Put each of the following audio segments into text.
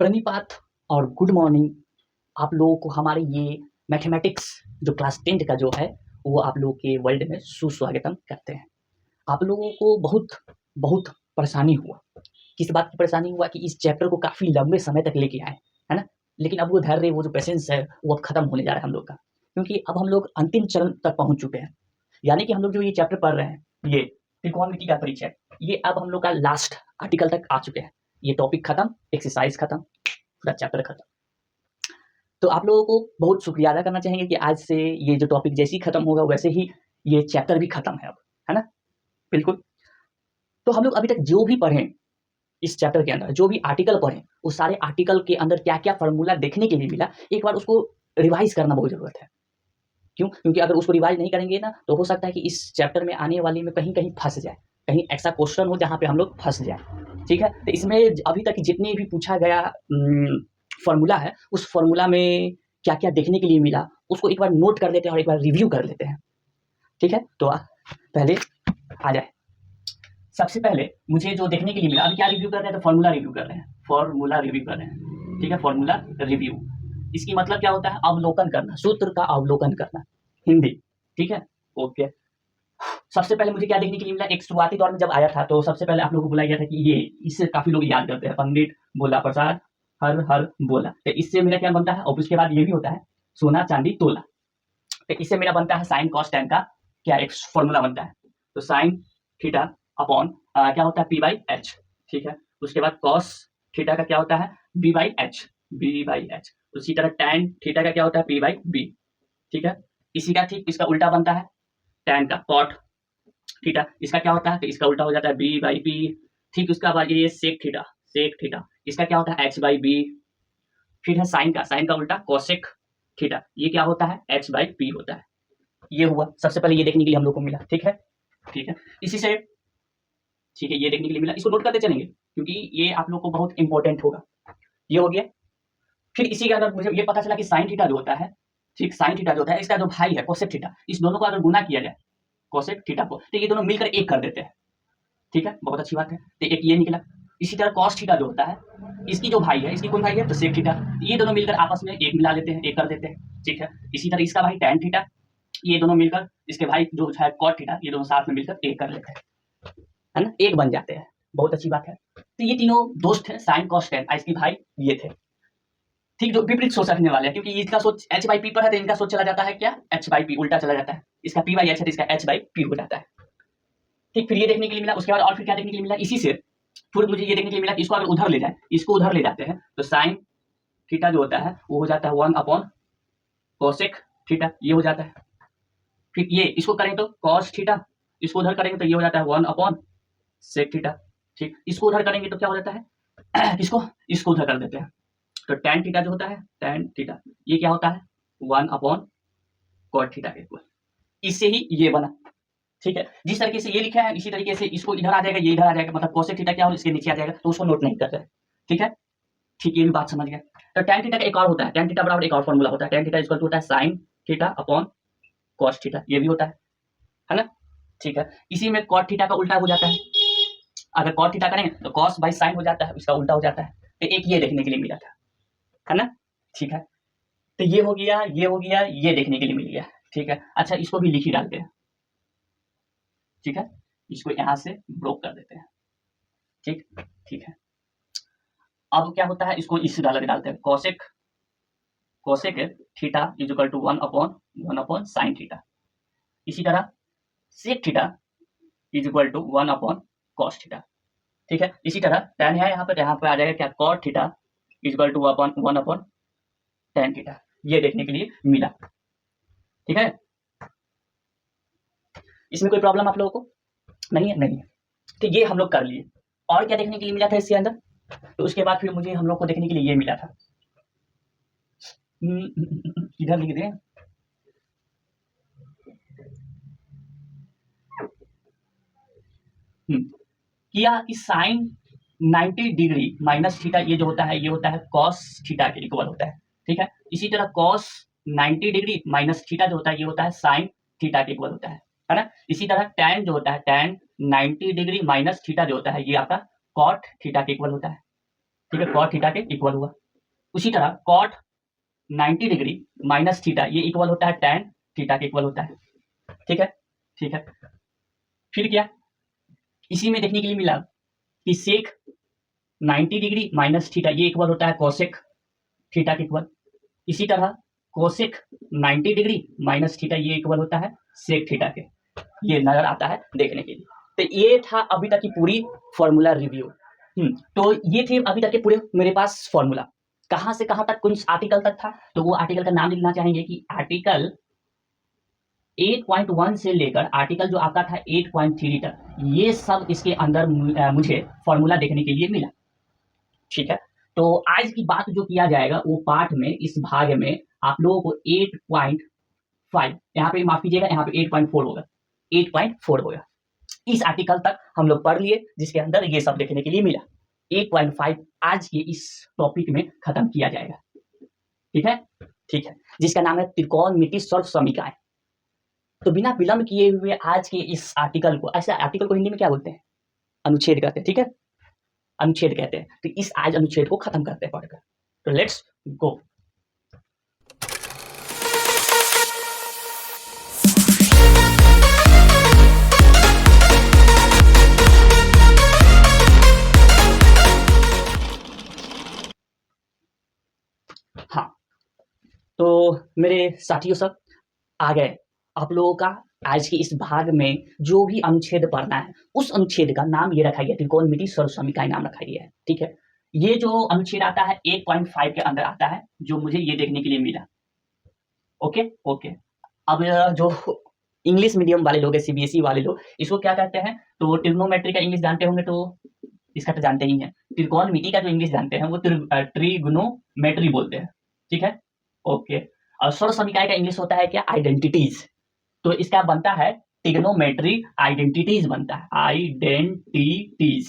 प्रणिपात और good morning. आप लोगों को हमारे ये मैथमेटिक्स जो क्लास 10th का जो है वो आप लोगों के वर्ल्ड में सुस्वागतम करते हैं। आप लोगों को बहुत बहुत परेशानी हुआ। किस बात की परेशानी हुआ कि इस चैप्टर को काफ़ी लंबे समय तक लेके आए, है ना? लेकिन अब वो धैर्य, वो जो पेशेंस है, वो अब खत्म होने जा रहा है हम लोग का, क्योंकि अब हम लोग अंतिम चरण तक पहुँच चुके हैं। यानी कि हम लोग जो ये चैप्टर पढ़ रहे हैं, ये त्रिकोणमिति का परिचय, ये अब हम लोग का लास्ट आर्टिकल तक आ चुके हैं। ये टॉपिक खत्म, एक्सरसाइज खत्म, पूरा चैप्टर खत्म। तो आप लोगों को बहुत शुक्रिया अदा करना चाहेंगे कि आज से ये जो टॉपिक जैसे ही खत्म होगा वैसे ही ये चैप्टर भी खत्म है अब, है ना? बिल्कुल। तो हम लोग अभी तक जो भी पढ़े इस चैप्टर के अंदर, जो भी आर्टिकल पढ़े, उस सारे आर्टिकल के अंदर क्या क्या फॉर्मूला देखने के लिए मिला, एक बार उसको रिवाइज करना बहुत जरूरत है। क्यों? क्योंकि अगर उसको रिवाइज नहीं करेंगे ना तो हो सकता है कि इस चैप्टर में आने वाली में कहीं कहीं फंस जाए, कहीं ऐसा क्वेश्चन हो जहाँ पे हम लोग फंस जाए। ठीक है? तो इसमें अभी तक जितने भी पूछा गया फॉर्मूला है, उस फॉर्मूला में क्या क्या देखने के लिए मिला, उसको एक बार नोट कर लेते हैं और एक बार रिव्यू कर लेते हैं। ठीक है? तो पहले आ जाए। सबसे पहले मुझे जो देखने के लिए मिला, अभी क्या रिव्यू कर रहे हैं? तो फॉर्मूला रिव्यू कर रहे हैं, फॉर्मूला रिव्यू कर रहे हैं। ठीक है? फॉर्मूला रिव्यू, इसकी मतलब क्या होता है? अवलोकन करना, सूत्र का अवलोकन करना, हिंदी। ठीक है? ओके। सबसे पहले मुझे क्या देखने के लिए मिला? एक शुरुआती दौर में जब आया था तो सबसे पहले आप लोगों को बुलाया गया था कि ये, इससे काफी लोग याद करते हैं, पंडित बोला प्रसाद हर हर बोला। तो इससे मेरा क्या बनता है? और उसके बाद ये भी होता है सोना चांदी तोला। तो इससे मेरा बनता है साइन कॉस टेन का क्या एक फॉर्मूला बनता है। तो साइन थीटा अपॉन क्या होता है? P by H. ठीक है? उसके बाद कॉस थीटा का क्या होता है? B by H, B by H. उसी तरह टैन थीटा का क्या होता है? P by B. ठीक है? इसी का ठीक इसका उल्टा बनता है टैन का कॉट थीटा, इसका क्या होता है? तो इसका उल्टा हो जाता है बी बाई पी। ठीक उसका बाद ये सेक थीटा, सेक थीटा, इसका क्या होता है? H by B. फिर है साइन का उल्टा कोसेक थीटा, ये क्या होता है? एच बाई पी होता है। ये हुआ सबसे पहले, ये देखने के लिए हम लोग को मिला। ठीक है? ठीक है, इसी से ठीक है, ये देखने के लिए मिला, इसको नोट करते चलेंगे क्योंकि ये आप लोग को बहुत इंपॉर्टेंट होगा। ये हो गया। फिर इसी के अंदर मुझे ये पता चला कि साइन थीटा जो होता है, ठीक, साइन थीटा जो होता है, इसका जो भाई है कोसेक थीटा, इस दोनों को अगर गुना किया जाए कोसेक थीटा को, तो ये दोनों मिलकर एक कर देते हैं। ठीक है? बहुत अच्छी बात है। तो एक ये निकला। इसी तरह कॉस थीटा जो होता है, इसकी जो भाई है, इसकी कौन भाई है? तो सेक थीटा। ये दोनों मिलकर आपस में एक मिला लेते हैं, एक कर देते हैं। ठीक है? इसी तरह इसका भाई टैन थीटा, ये दोनों मिलकर इसके भाई जो है कॉट थीटा, ये दोनों साथ में मिलकर एक कर लेते हैं, है ना? एक बन जाते हैं। बहुत अच्छी बात है। तो ये तीनों दोस्त हैं, साइन कॉस टेन, इसकी भाई ये थे। ठीक, जो विपरीत सोच रखने वाले हैं, क्योंकि इसका सोच एच बाई पी पर है तो इनका सोच चला जाता है क्या? एच बाई पी, उल्टा चला जाता है। इसका पी बाई एच है तो इसका एच बाई पी हो जाता है। ठीक, फिर ये देखने के लिए मिला। उसके बाद और फिर क्या देखने के लिए मिला? इसी से फिर मुझे ये देखने के लिए मिला कि इसको अगर उधर ले जाए, इसको उधर ले जाते हैं तो साइन थीटा जो होता है वो हो जाता है 1 अपॉन कोसेक थीटा, ये हो जाता है। फिर ये इसको करें तो कॉस थीटा, इसको उधर करेंगे तो ये हो जाता है 1 अपॉन सेक थीटा। ठीक, इसको उधर करेंगे तो क्या हो जाता है? इसको उधर कर देते हैं तो टैन थीटा जो होता है, टैन थीटा, ये क्या होता है? 1 अपॉन कॉट थीटा के इक्वल। इससे ही ये बना। ठीक है? जिस तरीके से ये लिखा है इसी तरीके से इसको इधर आ जाएगा, ये इधर आ जाएगा, मतलब कोसेक थीटा क्या हो इसके नीचे आ जाएगा, तो उसको नोट नहीं कर रहे। ठीक है? ठीक, ये भी बात समझ गया। तो टैन थीटा का एक और होता है, टैन थीटा बराबर एक और फॉर्मूला होता है, टैन थीटा इक्वल टू होता है sine theta upon cos theta, ये भी होता है ना? ठीक है, इसी में कॉट थीटा का उल्टा हो जाता है। अगर कॉट थीटा करें तो कॉस बाई साइन हो जाता है, इसका उल्टा हो जाता है। तो एक ये देखने के लिए मिला था, है ना? ठीक है, तो ये हो गया, ये हो गया, ये देखने के लिए मिल गया। ठीक है, अच्छा इसको भी लिख ही डालते हैं। ठीक है, इसको यहां से ब्रोक कर देते हैं। ठीक, ठीक है। अब क्या होता है? इसको इस डाल के डालते हैं, cosec cosec theta is equal to 1 upon sine theta. इसी तरह sec theta is equal to 1 upon cos theta. ठीक है, इसी तरह टैन है यहाँ पे आ जाएगा क्या? Cot theta is equal to 1 upon tan theta, ये देखने के लिए मिला। ठीक है, इसमें कोई प्रॉब्लम आप लोगों को नहीं है? नहीं है। तो ये हम लोग कर लिए। और क्या देखने के लिए मिला था इसके अंदर? तो उसके बाद फिर मुझे हम लोग को देखने के लिए ये मिला था, इधर लिख दें, किया कि साइन 90 डिग्री माइनस थीटा, ये जो होता है ये होता है कॉस थीटा के इक्वल होता है। ठीक है, इसी तरह कॉस 90 डिग्री माइनस थीटा जो होता है ये होता है साइन थीटा के इक्वल होता है ना? इसी तरह टैन जो होता है, टैन 90 डिग्री माइनस थीटा जो होता है ये आपका कॉट थीटा के इक्वल होता है। ठीक है, कॉट थीटा के इक्वल हुआ। उसी तरह कॉट 90 डिग्री माइनस थीटा ये इक्वल होता है टैन थीटा के इक्वल होता है। ठीक है, ठीक है। फिर क्या इसी में देखने के लिए मिला कि सेक 90 डिग्री माइनस थीटा ये इक्वल होता है कोसेक थीटा के इक्वल। इसी तरह कोसेक 90 डिग्री माइनस थीटा ये इक्वल होता है सेक थीटा के। ये नजर आता है देखने के लिए। तो ये था अभी तक की पूरी फॉर्मूला रिव्यू। तो ये थे अभी तक के पूरे मेरे पास फॉर्मूला। कहां से कहां तक, कौन आर्टिकल तक था, तो वो आर्टिकल का नाम लिखना चाहेंगे कि आर्टिकल 8.1 से लेकर आर्टिकल जो आपका था 8.3 तक, ये सब इसके अंदर मुझे फॉर्मूला देखने के लिए मिला। ठीक है, तो आज की बात जो किया जाएगा वो पाठ में इस भाग में आप लोगों को 8.5 यहाँ पे माफ कीजिएगा, यहाँ पे 8.4 होगा, 8.4 होगा। इस आर्टिकल तक हम लोग पढ़ लिए जिसके अंदर ये सब देखने के लिए मिला। 8.5 आज के इस टॉपिक में खत्म किया जाएगा। ठीक है, ठीक है, जिसका नाम है त्रिकोणमिति सर्व समीकरण। तो बिना विलंब किए हुए आज के इस आर्टिकल को, ऐसे आर्टिकल को हिंदी में क्या बोलते हैं, अनुच्छेद कहते हैं। ठीक है, अनुच्छेद कहते हैं। तो इस आज अनुच्छेद को खत्म करते हैं पढ़कर। तो लेट्स गो। हाँ, तो मेरे साथियों सब आ गए। आप लोगों का आज के इस भाग में जो भी अनुच्छेद पढ़ना है उस अनुच्छेद का नाम ये रखा गया, त्रिकोणमिति सर्व समीकरण नाम रखा गया है। ठीक है, ये जो अनुच्छेद आता है 8.5 के अंदर आता है, जो मुझे ये देखने के लिए मिला। Okay okay. अब जो इंग्लिश मीडियम वाले लोग हैं, सीबीएसई वाले लोग, इसको क्या कहते हैं, तो ट्रिग्नोमेट्री का इंग्लिश जानते होंगे, तो इसका तो जानते ही हैं। त्रिकोणमिति का जो इंग्लिश जानते हैं वो ट्रिग्नोमेट्री बोलते हैं। ठीक है, ओके। और सर्व समीकरण का इंग्लिश होता है क्या, आइडेंटिटीज। तो इसका बनता है ट्रिग्नोमेट्री आइडेंटिटीज बनता है, आइडेंटिटीज।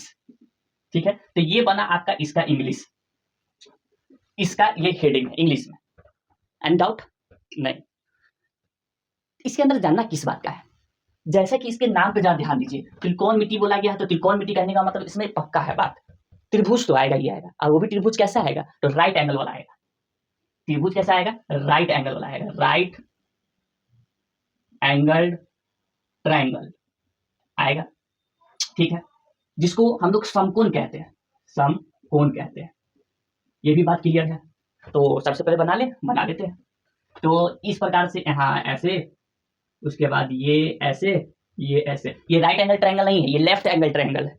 ठीक है, तो ये बना आपका इसका इंग्लिश, इसका ये हेडिंग है इंग्लिश में। एंड डाउट नहीं, इसके अंदर जानना किस बात का है, जैसे कि इसके नाम पे जरा ध्यान दीजिए, त्रिकोणमिति बोला गया है, तो त्रिकोणमिति कहने का मतलब इसमें पक्का है बात, त्रिभुज तो आएगा ही आएगा। और वो भी त्रिभुज कैसा आएगा, तो राइट एंगल वाला आएगा। त्रिभुज कैसा आएगा, राइट एंगल वाला आएगा, राइट एंगल ट्रायंगल आएगा। ठीक है, जिसको हम लोग समकोण कहते हैं, समकोण कहते हैं। ये भी बात क्लियर है। तो सबसे पहले बना लेते हैं। तो इस प्रकार से यहाँ ऐसे, उसके बाद ये ऐसे, ये ऐसे। ये राइट एंगल ट्रायंगल नहीं है, ये लेफ्ट एंगल ट्रायंगल है।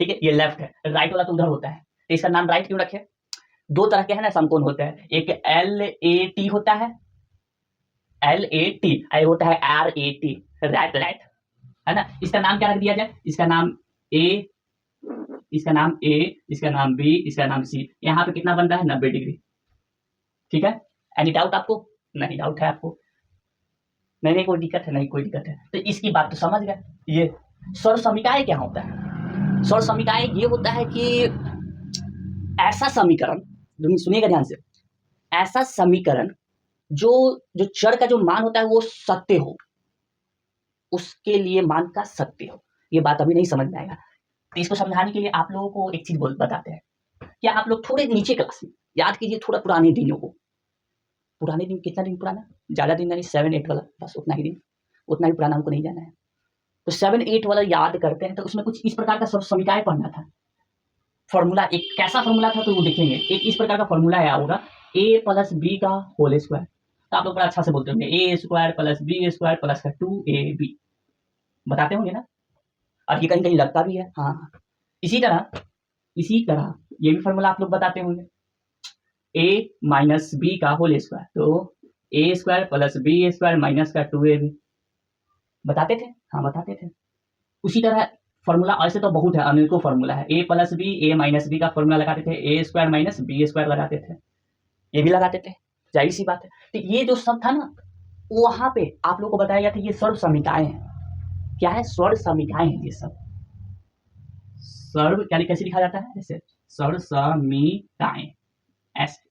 ठीक है, ये लेफ्ट है, राइट वाला तो उधर होता है, तो इसका नाम राइट क्यों रखे। दो तरह के है ना समकोण होते हैं, एक LAT होता है, LAT, आई होता है RAT, राइट राइट, है ना। इसका नाम क्या रख दिया जाए, इसका नाम A, इसका नाम A, इसका नाम B, इसका नाम C। यहाँ पे कितना बन रहा है, 90 डिग्री। ठीक है, एनी डाउट आपको, नहीं डाउट है आपको, नहीं कोई दिक्कत है, नहीं कोई दिक्कत है। तो इसकी बात तो समझ गए। ये सर्व समीकरण क्या होता है, सर्व समीकरण ये होता है कि ऐसा समीकरण, सुनिएगा ध्यान से, ऐसा समीकरण जो चर का जो मान होता है वो सत्य हो, उसके लिए मान का सत्य हो। ये बात अभी नहीं समझ में आएगा, तो इसको समझाने के लिए आप लोगों को एक चीज बताते हैं। क्या आप लोग थोड़े नीचे क्लास में याद कीजिए थोड़ा पुराने दिनों को, पुराने दिन, कितना दिन पुराना, ज्यादा दिन नहीं, 7-8 वाला, बस उतना ही दिन, उतना ही पुराना हमको नहीं जाना है। तो 7-8 वाला याद करते हैं, तो उसमें कुछ इस प्रकार का सब समीकरण पढ़ना था। फॉर्मूला एक कैसा फॉर्मूला था तो वो देखेंगे। एक इस प्रकार का फॉर्मूला आया होगा, a + b का होल स्क्वायर। तो आप लोग बड़ा अच्छा से बोलते होंगे a² + b² + 2ab, बताते होंगे ना, और ये कहीं कहीं लगता भी है। हाँ, इसी तरह ये भी फॉर्मूला आप लोग बताते होंगे, a - b का होल स्क्वायर, तो a² + b² - 2ab, बताते थे। हाँ, बताते थे। उसी तरह फॉर्मूला ऐसे तो बहुत है, अनेकों फॉर्मूला है। a + b, a - b का फॉर्मूला लगाते थे, a² - b² लगाते थे, ये भी लगाते थे, जाहिर सी बात है। तो ये जो सब था ना, वहां पे आप लोगों को बताया गया था ये सर्व समीकरण है। क्या है, सर्व समीकरण है। ये सब सर्व क्या कैसे लिखा जाता है, ऐसे सर्व समीकरण, ऐसे।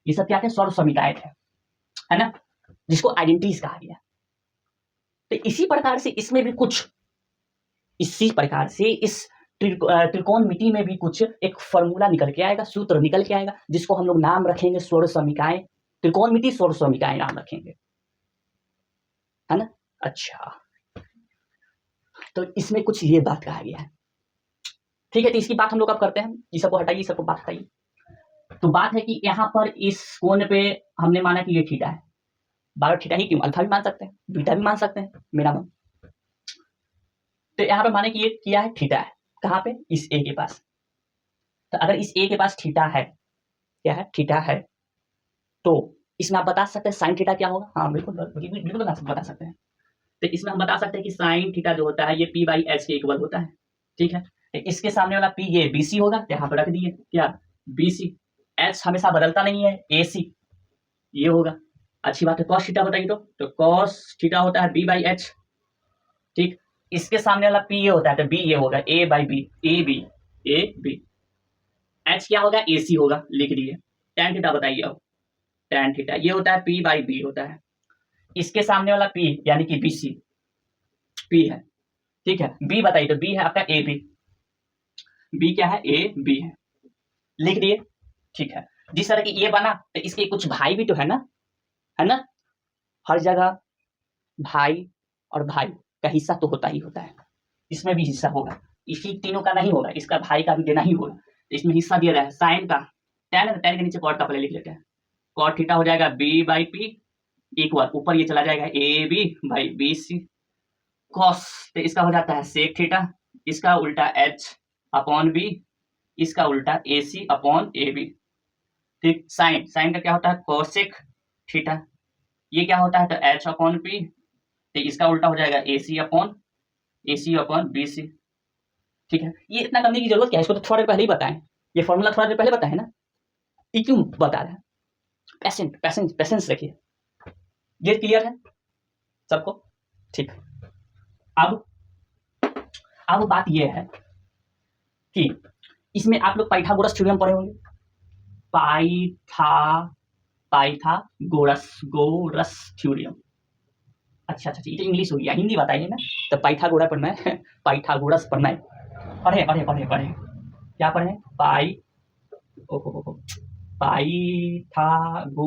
ये सब क्या थे, सर्व समीकरण है ना, जिसको आइडेंटिटीज कहा गया। तो इसी प्रकार से इसमें भी कुछ इसी प्रकार से इस त्रिकोणमिति में भी कुछ एक फॉर्मूला निकल के आएगा, सूत्र निकल के आएगा, जिसको हम लोग नाम रखेंगे षोडशमिकाएं। त्रिकोणमिति षोडशमिकाएं नाम रखेंगे, है ना। अच्छा, तो इसमें कुछ ये बात कहा गया है, ठीक है। तो इसकी बात हम लोग अब करते हैं, ये सबको हटाइए, सबको बात हटाइए। तो बात है कि यहाँ पर इस कोण पे हमने माना कि ये थीटा है, बार थीटा ही क्यों, अल्फा भी मान सकते हैं, बीटा भी मान सकते हैं, मेरा मन। तो यहाँ पे माने कि ये किया है थीटा है, कहाँ पे, इस ए के पास। तो अगर इस ए के पास थीटा है, क्या है, थीटा है, तो इसमें आप बता सकते हैं साइन थीटा क्या होगा। हाँ बिल्कुल बिल्कुल बता सकते हैं। तो इसमें हम बता सकते हैं कि साइन थीटा जो होता है ये पी बाई एच के इक्वल होता है, ठीक है। तो इसके सामने वाला पी ये बी सी होगा, तो यहाँ पर रख दिए क्या, बी सी। एच हमेशा बदलता नहीं है, ए सी ये होगा। अच्छी बात है, कॉस थीटा बताइए तो कॉस थीटा होता है बी बाई एच, ठीक। इसके सामने वाला पी ये होता है, तो बी ये होगा A by B, A B, A B. H क्या होगा, ए सी होगा, लिख दिए। टेन थीटा बताइए अब, टेन थीटा ये होता है पी बाई बी होता है। इसके सामने वाला पी यानी कि बी सी, पी है, ठीक है। बी बताइए तो बी है आपका ए बी, बी क्या है, ए बी है, लिख दिए, ठीक है। जिस तरह की ये बना, तो इसके कुछ भाई भी तो है ना। हर जगह भाई और भाई का हिस्सा तो होता ही होता है, इसमें भी हिस्सा होगा, इसी तीनों का नहीं होगा, इसका भाई का भी देना ही होगा। इसमें हिस्सा दिया रहा है साइन का, टेन टेन के नीचे कॉट का पहले लिख लेते हैं। कॉट थीटा हो जाएगा बी बाई पी इक्वल, ऊपर ये चला जाएगा A B by B C. Cos तो इसका हो जाता है सेक थीटा, इसका उल्टा एच अपॉन बी, इसका उल्टा ए सी अपॉन ए बी, ठीक। साइन साइन का क्या होता है, कोसेक थीटा, ये क्या होता है, तो एच अपॉन पी, तो इसका उल्टा हो जाएगा ए सी अपॉन बी सी, ठीक है। ये इतना करने की जरूरत क्या है, इसको तो थोड़ा देर पहले ही बताएं, ये फॉर्मूला थोड़ा देर पहले बताए ना, ये क्यों बता रहे हैं। पेशेंस रखिए, ये क्लियर है सबको, ठीक। अब बात ये है कि इसमें आप लोग पाइथागोरस थ्योरम पढ़े होंगे, पाइथागोरस थ्योरम। अच्छा, ये तो इंग्लिश हो गया, हिंदी बताइए ना। तो पाइथागोरस पढ़ना है, पाइथागोरस पढ़ना है, पढ़े क्या पढ़े, पाइथागोरस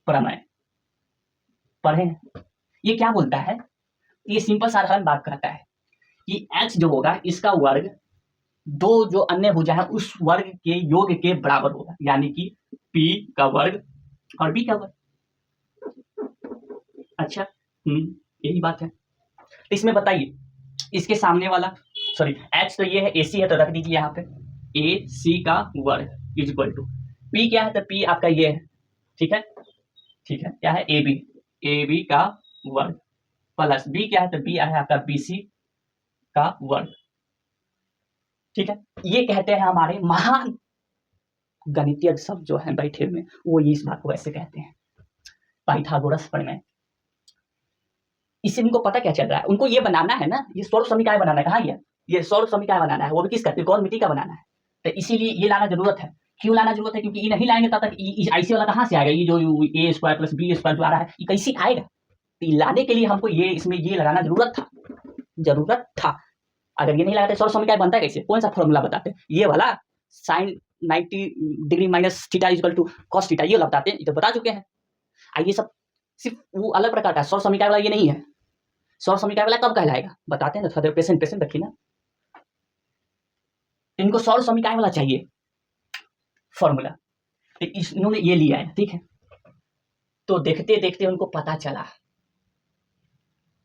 प्रमेय पढ़े। ये क्या बोलता है, ये सिंपल साधारण बात कहता है कि h जो होगा इसका वर्ग दो जो अन्य भुजा है उस वर्ग के योग के बराबर होगा, यानी कि p का वर्ग और b का वर्ग। अच्छा, यही बात है। तो इसमें बताइए, इसके सामने वाला सॉरी h तो ये है, ac है, तो रख दीजिए यहाँ पे ac का वर्ग इज इक्वल टू p क्या है, तो p आपका ये है, ठीक है, क्या है, ab का वर्ग प्लस b क्या है, तो b है आपका bc का वर्ग, ठीक है। ये कहते हैं हमारे महान गणितीय सब जो है बैठे हुए, वो इस बात को ऐसे कहते हैं, पाइथागोरस प्रमेय। इससे इनको पता क्या चल रहा है, उनको ये बनाना है ना, ये सौर समीकरण बनाना है, कहाँ गया, ये सौर समीकरण बनाना है, वो भी किसका, त्रिकोणमिति का बनाना है। तो इसीलिए ये लाना जरूरत है। क्यों लाना जरूरत है, क्योंकि ये नहीं लाएंगे तब तक ऐसे वाला कहाँ से आएगा, ये जो ए स्क्वायर प्लस बी स्क्वायर जो आ रहा है, ये कैसे आएगा। तो लाने के लिए हमको ये इसमें ये लगाना जरूरत था। अगर ये नहीं लगाते सौर समीकरण बनता है कैसे, कौन सा फॉर्मूला बताते, ये वाला sine 90 degree minus theta equal to cos theta, ये बताते हैं, ये तो बता चुके हैं। ये सब सिर्फ वो अलग प्रकार का सौर समीकरण वाला ये नहीं है। सौर समीकरण वाला कब कहलाएगा बताते हैं ना, थोड़ा पेशेंट रखिए ना। इनको सौर समीकरण वाला चाहिए फॉर्मूला, तो इन्होंने ये लिया है, ठीक है। तो देखते देखते उनको पता चला,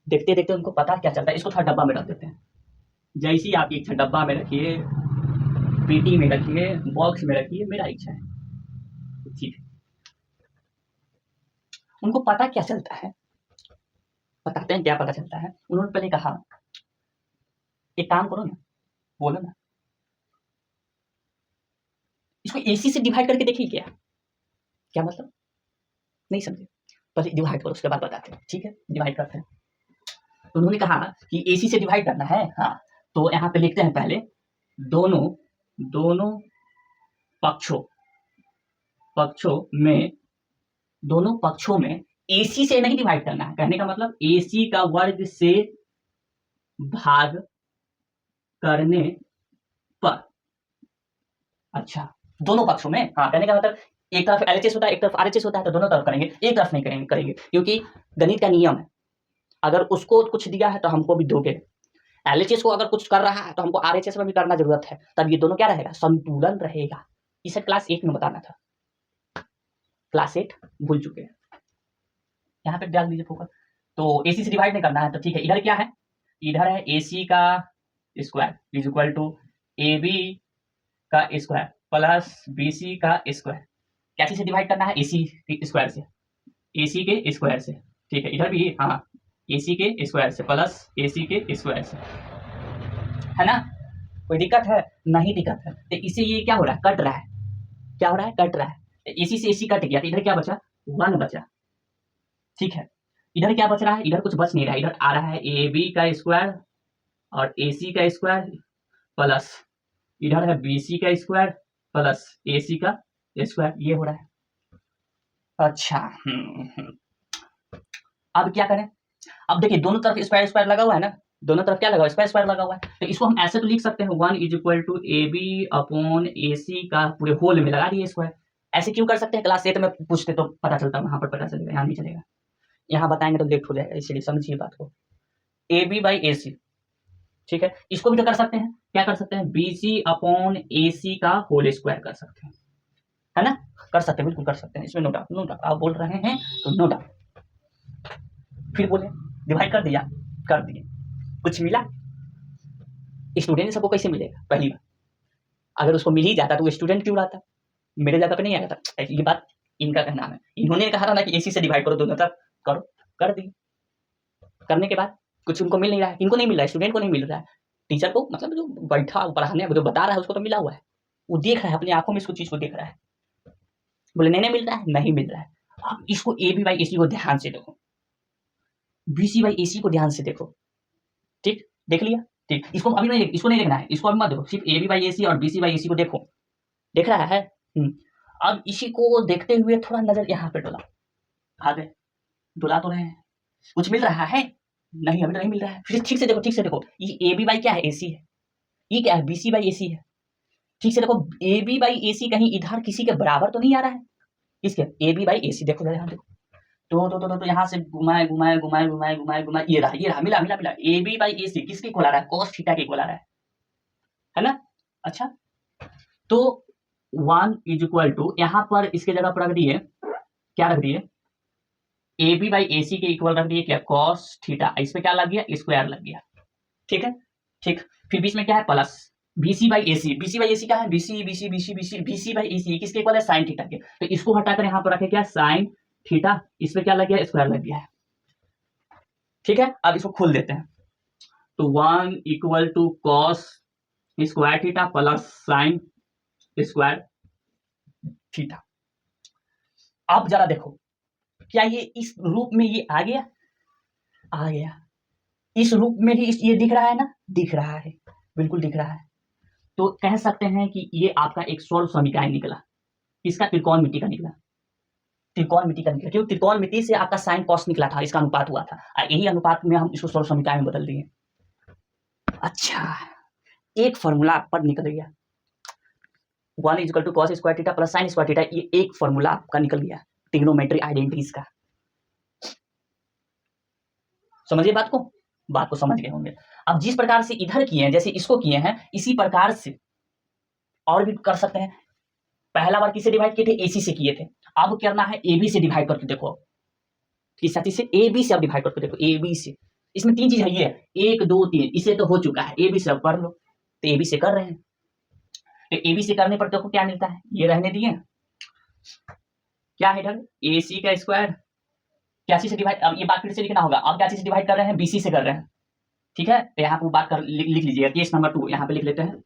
उनको पता क्या चलता है, इसको थोड़ा डब्बा में रख देते हैं। जैसे ही आप इच्छा डब्बा में रखिए, पेटी में रखिए, बॉक्स में रखिए, मेरा इच्छा है, ठीक है। उनको पता क्या चलता है, बताते हैं क्या पता चलता है। उन्होंने पहले कहा एक काम करो ना, बोलो ना, इसको एसी से डिवाइड करके देखिए क्या मतलब, नहीं समझे, पहले डिवाइड करो उसके बाद बताते हैं, ठीक है। डिवाइड करते हैं। तो उन्होंने कहा कि एसी से डिवाइड करना है, हाँ। तो यहाँ पे लिखते हैं पहले दोनों पक्षों में एसी से नहीं डिवाइड करना है, कहने का मतलब एसी का वर्ग से भाग करने पर, अच्छा दोनों पक्षों में, हाँ कहने का मतलब एक तरफ एलएचएस होता है एक तरफ आरएचएस होता है, तो दोनों तरफ करेंगे, एक तरफ नहीं करेंगे क्योंकि गणित का नियम है, अगर उसको कुछ दिया है तो हमको भी दोगे, एलएचएस को अगर कुछ कर रहा है तो हमको आरएचएस में भी करना जरूरत है, तब ये दोनों क्या रहेगा, संतुलन रहेगा। इसे क्लास 8 में बताना था, क्लास 8 भूल चुके हैं, यहाँ पे डाल दीजिए फोकस। तो एसी से डिवाइड नहीं करना है तो ठीक है, इधर क्या है, इधर है एसी का square is equal to AB का स्क्वायर प्लस बीसी का स्क्वायर, कैसे से डिवाइड करना है, एसी के स्क्वायर से, एसी के स्क्वायर से, ठीक है इधर भी हाँ एसी के स्क्वायर से प्लस एसी के स्क्वायर से, है ना, कोई दिक्कत है, नहीं दिक्कत है। तो इसे ये क्या हो रहा है, कट रहा है, क्या हो रहा है, कट रहा है, एसी से एसी कट गया तो इधर क्या बचा, 1 बचा, ठीक है। इधर क्या बच रहा है, इधर कुछ बच नहीं रहा है, इधर आ रहा है ए बी का स्क्वायर और ए सी का स्क्वायर प्लस इधर है बी सी का स्क्वायर प्लस ए सी का स्क्वायर, ये हो रहा है। अच्छा अब क्या करें, अब देखिए दोनों तरफ स्क्वायर स्क्वायर लगा हुआ है ना, दोनों तरफ क्या लगा हुआ है, स्क्वायर स्क्वायर लगा हुआ है, तो इसको हम ऐसे तो लिख सकते हैं 1 is equal to A B upon A C का पूरे होल में लगा दिए स्क्वायर। ऐसे क्यों कर सकते हैं, क्लास 8 में पूछते तो पता चलता, वहां पर पता चलेगा, यहाँ नहीं चलेगा, यहाँ बताएंगे तो लेट हो जाएगा, इसलिए समझिए बात को, ए बी बाई ए सी, ठीक है। इसको भी तो कर सकते हैं, क्या कर सकते हैं, B C upon A C का होल स्क्वायर कर सकते हैं, है ना, कर सकते हैं, बिल्कुल कर सकते हैं, इसमें नो डाउट, नो डाउट, आप बोल रहे हैं तो नो डाउट। फिर बोले डिवाइड कर दिया, कर दिए, कुछ मिला, स्टूडेंट सबको कैसे मिलेगा, पहली बात, अगर उसको मिल ही जाता तो वो स्टूडेंट क्यों रहता, मेरे जगह पे नहीं आया था, ये बात इनका कहना है, इन्होंने कहा था ना कि एसी से डिवाइड करो दोनों तरफ, करो, कर दिए, करने के बाद कुछ उनको मिल नहीं रहा है, इनको नहीं मिल रहा है, स्टूडेंट को नहीं मिल रहा है, टीचर को मतलब जो बैठा पढ़ाने जो बता रहा है उसको तो मिला हुआ है, वो देख रहा है अपनी आंखों में इसको चीज को देख रहा है, बोले नहीं मिल रहा है, नहीं मिल रहा है। अब इसको ए बी बाई ए सी को ध्यान से देखो, बी सी बाई ए सी को ध्यान से देखो, ठीक, देख लिया, ठीक, इसको अभी नहीं, इसको नहीं देखना है, इसको अभी मत देखो, सिर्फ ए बी बाई ए सी और बी सी बाई ए सी को देखो, देख रहा है। अब इसी को देखते हुए थोड़ा नजर यहाँ पे डोला, आ गए, डोला तो रहे हैं, कुछ मिल रहा है, नहीं अभी तो नहीं मिल रहा है, फिर ठीक से देखो, ठीक से देखो, ये ए बी बाई क्या है, ए सी है, ये क्या है, बी सी बाई ए सी है, ठीक से देखो, ए बी बाई ए सी कहीं इधर किसी के बराबर तो नहीं आ रहा है, किसके, ए बी बाई ए सी, देखो यहाँ देखो, तो यहाँ से घुमाए घुमाए घुमाए घुमाए घुमाए घुमाए, ये रहा मिला मिला मिला, ए बी बाई ए सी किसकी को ला रहा है, कॉस थीटा की को ला रहा है ना। अच्छा तो 1 इज इक्वल टू, यहाँ पर इसके जगह पर रख दिए, क्या रख दिए, ए बी बाई ए सी के इक्वल रख दिए क्या, कॉस थीटा, इस पे क्या लग गया, स्क्वायर लग गया, ठीक है, ठीक, फिर बीच में क्या है, plus BC by AC, BC by AC क्या है, BC BC BC BC BC by AC किसके इक्वल है, साइन थीटा के, तो इसको हटाकर यहाँ पर रखे क्या, साइन थीटा, इस पे क्या लग गया, स्क्वायर लग गया है, ठीक है। अब इसको खोल देते हैं, तो 1 equal to cos square theta plus sine square theta. अब जरा देखो क्या ये इस रूप में ये आ गया, आ गया, इस रूप में ही ये दिख रहा है ना, दिख रहा है, बिल्कुल दिख रहा है, तो कह सकते हैं कि ये आपका एक स्वर्ण समीकरण निकला, इसका त्रिकोणमिति का निकला, त्रिकोणमिति का निकला, क्योंकि त्रिकोणमिति से आपका साइन कॉस निकला था, इसका अनुपात हुआ था, यही अनुपात में हम इसको स्वर्ण समीकरण में बदल दिए। अच्छा एक फॉर्मूला पर निकल गया, 1 is equal to cos square theta plus sine square theta, ये एक फॉर्मूला आपका निकल गया ट्रिग्नोमेट्री आइडेंटिटीज का, समझिए बात को समझ गए होंगे। अब जिस प्रकार से इधर किए हैं, जैसे इसको किए हैं, इसी प्रकार से और भी कर सकते हैं, पहला बार किसे डिवाइड किए थे, एसी से किए थे, अब करना है ए बी से डिवाइड करके देखो, किस साथी से, ए बी से अब डिवाइड करके देखो, ए बी से, इसमें 3 चीज है, ये 1 2 3, इसे तो हो चुका है, ए बी से अब कर लो, तो ए बी से कर रहे हैं, तो ए बी से करने पर देखो क्या मिलता है, ये रहने दिए, क्या है इधर, ए सी का स्क्वायर, क्या से डिवाइड, अब ये बात फिर से लिखना होगा, अब क्या से डिवाइड कर रहे हैं, बीसी से कर रहे हैं, ठीक है, तो यहाँ पर बात कर लिख लीजिएगा, केस नंबर 2 यहाँ पे लिख लेते हैं,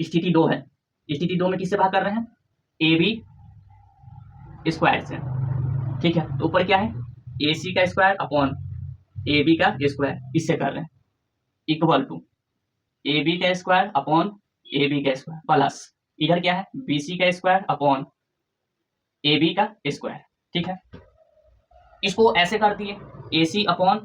स्थिति 2 है, स्थिति 2 में किससे भाग कर रहे हैं, ए बी स्क्वायर से, ठीक है, तो ऊपर क्या है, ए सी का स्क्वायर अपॉन ए बी का स्क्वायर, इससे कर रहे हैं, इक्वल टू ए बी का स्क्वायर अपॉन ए बी का स्क्वायर प्लस इधर क्या है, बी सी का स्क्वायर अपॉन ए बी का स्क्वायर, ठीक है, इसको ऐसे कर दिए, ए सी अपॉन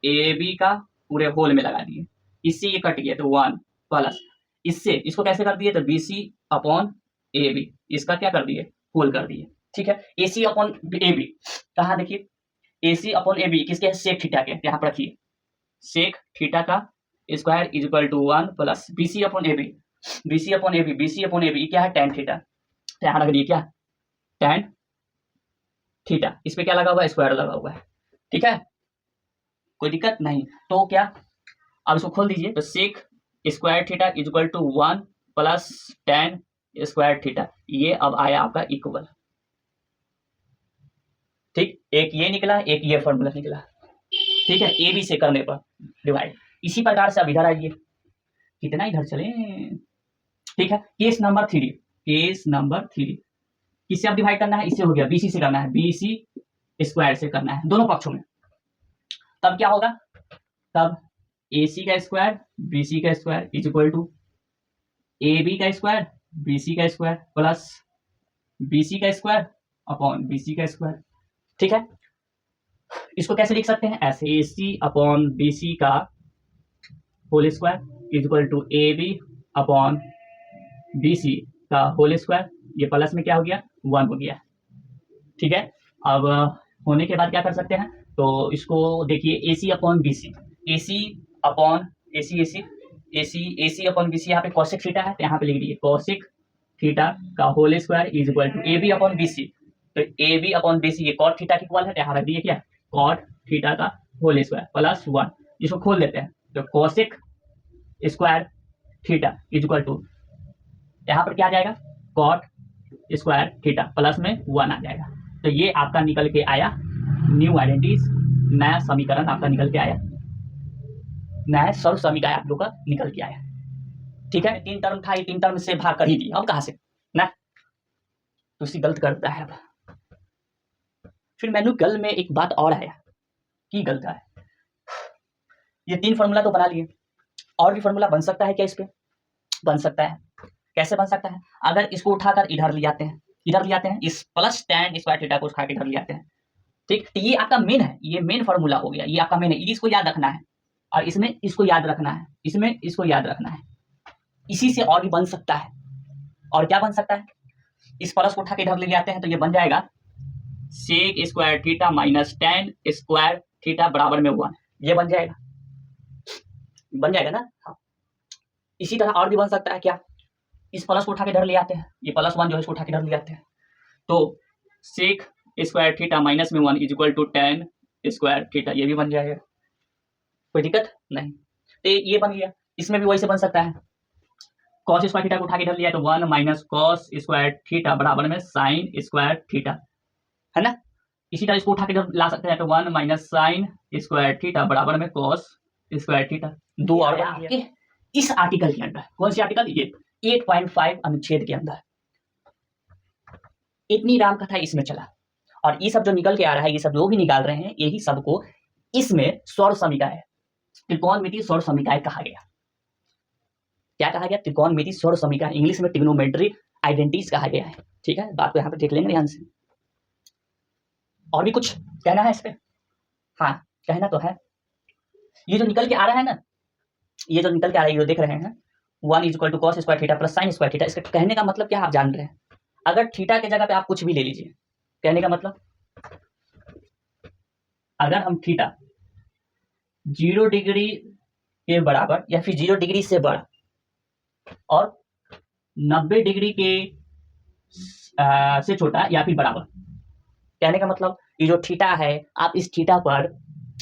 ए बी का पूरे होल में लगा दिए, इससे ये कट गया तो 1 प्लस इससे इसको कैसे कर दिए तो BC अपॉन AB, इसका क्या कर दिए होल कर दिए। ठीक है, AC अपॉन AB कहाँ देखिए, AC अपॉन AB किसके है सेक थीटा के, यहाँ पर रखिए सेक थीटा का square is equal to 1 plus BC upon AB, BC upon AB, BC upon AB क्या है tan थीटा, तो यहाँ रख दिए क्या tan थीटा, इस पे क्या लगा हुआ है स्क्वायर लगा हुआ है। ठीक है, कोई दिक्कत नहीं। तो क्या अब इसको खोल दीजिए तो sec square theta is equal to 1 plus tan square theta, ये अब आया आपका इक्वल। ठीक, एक ये निकला एक ये फॉर्मूला निकला। ठीक है, ए बी से करने पर डिवाइड। इसी प्रकार से अब इधर आइए, कितना इधर चले। ठीक है, केस नंबर 3, केस नंबर 3 किससे अब डिवाइड करना है, इससे हो गया BC से करना है, BC स्क्वायर से करना है दोनों पक्षों में। तब क्या होगा, तब AC का स्क्वायर BC का square is equal to AB का स्क्वायर BC का स्क्वायर प्लस BC का स्क्वायर अपॉन BC का स्क्वायर। ठीक है, इसको कैसे लिख सकते हैं ऐसे, AC अपॉन BC का whole square is equal to AB upon BC का होल स्क्वायर, ये प्लस में क्या हो गया 1 हो गया। ठीक है, अब होने के बाद क्या कर सकते हैं, तो इसको देखिए AC upon BC, AC upon AC upon BC, यहाँ पे कॉसेक थीटा है तो यहाँ पे लिख दिए कॉसेक थीटा का whole square is equal to AB upon BC, तो AB अपॉन BC ये कॉट थीटा के इक्वल है, यहाँ रख दिए क्या कॉट थीटा का होल स्क्वायर प्लस 1, इसको खोल देते हैं तो cosec square theta is equal to यहाँ पर क्या आ जाएगा कॉट स्क्वायर थीटा प्लस में 1 आ जाएगा। तो ये आपका निकल के आया न्यू आइडेंटिटीज, नया समीकरण आपका निकल के आया, नया सर्व समीकरण आप लोग का निकल के आया। ठीक है, 3 टर्म था, ये 3 टर्म से भाग कर ही दिया, अब कहाँ से ना तो उसी गलत करता है। अब फिर मैनुअल में एक बात और आया कि गलत है, ये 3 फार्मूला तो बना लिए, और भी फार्मूला बन सकता है क्या, इस पे बन सकता है। कैसे बन सकता है, अगर इसको उठाकर इधर ले आते हैं, इधर ले आते हैं, इस प्लस tan स्क्वायर थीटा को उठा के इधर ले आते हैं। ठीक, तो ये आपका मेन है, ये मेन फार्मूला हो गया, ये आपका मेन है, इसको याद रखना है और इसमें इसको याद रखना है, इसमें इसको याद रखना है। इसी से और भी बन सकता है, और क्या बन सकता है, इस प्लस को उठा के इधर ले आते हैं तो ये बन जाएगा sec square theta minus tan square theta बराबर में 1, ये बन जाएगा ना। हाँ, इसी तरह और भी बन सकता है क्या, इस प्लस को उठा के इधर ले आते हैं, ये प्लस 1 जो है इसको उठा के इधर ले आते हैं, तो सेक स्क्वायर थीटा माइनस में 1 is equal to tan square theta, ये भी बन जाएगा, कोई दिक्कत नहीं। तो ये बन गया, इसमें भी वैसे बन सकता है, कॉस स्क्वायर थीटा को उठा के इधर लिया तो 1 माइनस कॉस स्क्वायर थीटा बराबर में साइन स्क्वायर थीटा, है ना। इसी तरह इसको उठा के इधर ला सकते हैं तो 1 माइनस साइन स्क्वायर थीटा बराबर में कॉस स्क्वायर थीटा। 2 और बन गया इस आर्टिकल के अंदर, कौन सी आर्टिकल, ये 8.5 अनुच्छेद के अंदर। इतनी राम कथा इसमें चला, और ये सब जो निकल के आ रहा है, ये सब जो भी निकाल रहे हैं, यही सबको इसमें सौर समीकरण, त्रिकोणमिति सौर समीकरण कहा गया। क्या कहा गया, त्रिकोणमिति सौर समीकरण, इंग्लिश में ट्रिग्नोमेट्री आइडेंटिटीज कहा गया है। ठीक है, बात को यहाँ पे देख लेंगे ध्यान से। और भी कुछ कहना है इस पे, हाँ कहना तो है, ये जो निकल के आ रहा है ना, ये जो निकल के आ रहा है, ये जो देख रहे हैं 1 is equal to cos square theta plus sine square theta, इसका कहने का मतलब क्या आप जान रहे हैं। अगर थीटा के जगह पे आप कुछ भी ले लीजिए, कहने का मतलब अगर हम थीटा 0 डिग्री के बराबर या फिर 0 डिग्री से बड़ा और 90 डिग्री के से छोटा या फिर बराबर, कहने का मतलब ये जो थीटा है, आप इस थीटा पर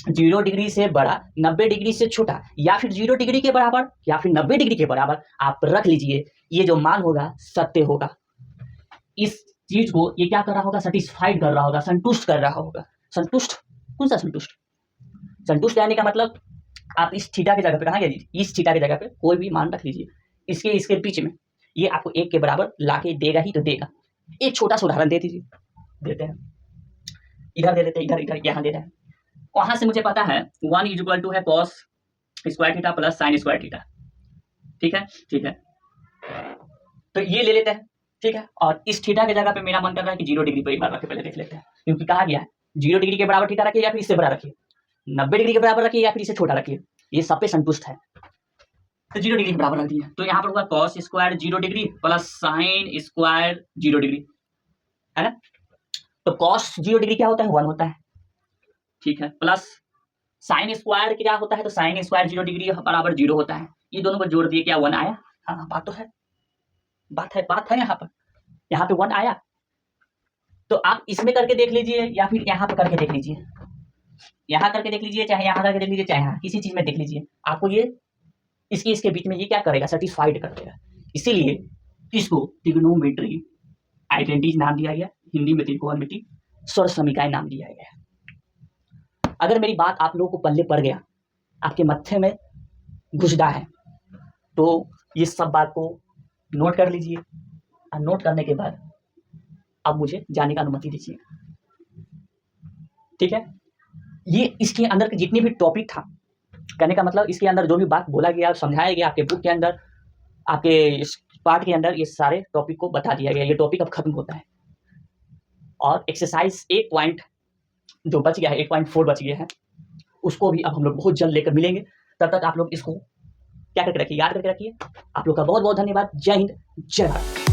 0 डिग्री से बड़ा 90 डिग्री से छोटा या फिर 0 डिग्री के बराबर या फिर 90 डिग्री के बराबर आप रख लीजिए, ये जो मान होगा सत्य होगा। इस चीज को ये क्या कर रहा होगा, सेटिस्फाइड कर रहा होगा, संतुष्ट कर रहा होगा। संतुष्ट, कौन सा संतुष्ट, संतुष्ट कहने का मतलब आप इस थीटा की जगह पे कहाँ लीजिए, इस थीटा की जगह पे कोई भी मान रख लीजिए, इसके बीच में ये आपको 1 के बराबर लाके देगा ही तो देगा। एक छोटा सा उदाहरण दे दीजिए, देते हैं, इधर दे देते हैं, इधर यहाँ दे रहे हैं। वहां से मुझे पता है 1 इज इक्वल टू है cos square theta plus sine square theta. ठीक है, ठीक है, तो ये ले लेते हैं। ठीक है, और इस थीटा की जगह पे मेरा मन कर रहा है कि 0 डिग्री पर एक बार रख के पहले देख लेते हैं, क्योंकि कहा गया है 0 डिग्री के बराबर थीटा रखिए या फिर इससे बड़ा रखिए, 90 डिग्री के बराबर रखिए या फिर इससे छोटा रखिए, ये सब पे संतुष्ट है। तो 0 डिग्री के बराबर रख दिया, तो यहाँ पर होगा cos square 0 degree plus sine square 0 degree, है ना। तो कॉस 0 डिग्री क्या होता है, 1 होता है, ठीक है, प्लस साइन स्क्वायर क्या होता है, तो साइन स्क्वायर 0 डिग्री बराबर 0 होता है। ये दोनों को जोड़ दिए, क्या 1 आया? हाँ, बात तो है, बात है यहाँ पे 1 आया। तो आप इसमें करके देख लीजिए या फिर यहाँ पे करके देख लीजिए, यहाँ करके देख लीजिए, चाहे यहाँ करके देख लीजिए, चाहे यहाँ किसी चीज में देख लीजिए, आपको ये इसके बीच में ये क्या करेगा, सेटिस्फाइड कर देगा। इसीलिए इसको ट्रिग्नोमेट्री आइडेंटिटी नाम दिया गया, हिंदी में त्रिकोणमिति स्वर समीकरण नाम दिया गया। अगर मेरी बात आप लोगों को पल्ले पड़ गया, आपके मत्थे में घुसदा है, तो ये सब बात को नोट कर लीजिए, और नोट करने के बाद अब मुझे जाने का अनुमति दीजिए, ठीक है। ये इसके अंदर के जितने भी टॉपिक था, कहने का मतलब इसके अंदर जो भी बात बोला गया, समझाया गया आपके बुक के अंदर, आपके इस पार्ट के अंदर, ये सारे टॉपिक को बता दिया गया। ये टॉपिक अब खत्म होता है, और एक्सरसाइज 1 पॉइंट जो बच गया है, 1.4 बच गया है, उसको भी अब हम लोग बहुत जल्द लेकर मिलेंगे। तब तक आप लोग इसको क्या करके रखिए, याद करके रखिए। आप लोग का बहुत बहुत धन्यवाद। जय हिंद, जय भारत।